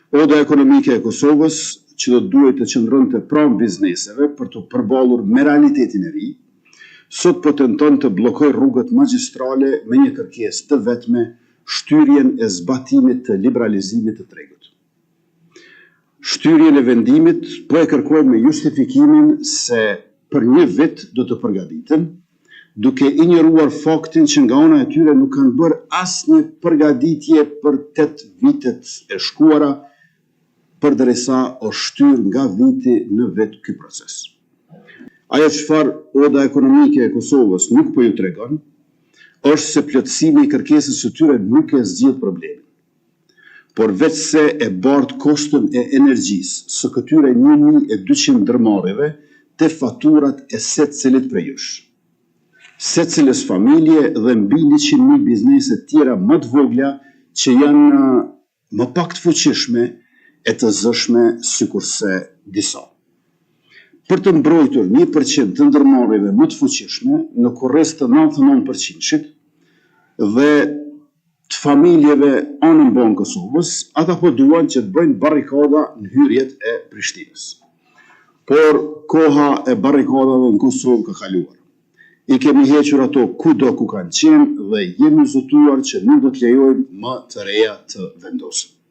Oda ekonomike e Kosovës, që do duhet të qëndronte pranë bizneseve për të përballur me realitetin e ri, sot po tenton të bllokojë rrugët magjistrale me një kërkesë të vetme, shtyrjen e zbatimit të liberalizimit të tregut. Shtyrjen e vendimit po e kërkojnë me justifikimin se për një vit do të përgatiten, duke injoruar faktin që nga ana e tyre nuk kanë bërë asnjë përgatitje për 8 vitet e shkuara, përderisa o shtyr nga viti në vet ky proces. Ajo çfarë oda ekonomike e Kosovës nuk po ju tregon, është se plotësimi i kërkesës së tyre nuk e zgjidh problemin, por veç se e bardh koston e energjisë së këtyre 1200 ndërmarrjeve te faturat e secilit prej jush. Secilës familje dhe mbi 100.000 biznese tjera më të vogla që janë më pak të fuqishme e të zëshme sikurse disa. Për të mbrojtur 1% të ndërmarrjeve më të fuqishme në kurrez të 99%-shit dhe të familjeve anën banë Kosovës, ata po duan që të bëjnë barrikada në hyrjet e Prishtinës. Por koha e barrikadave në Kosovë ka kaluar. I kemi hequr ato kudo ku kanë qenë dhe jemi zotuar që nuk do të lejojmë më të reja të vendosen.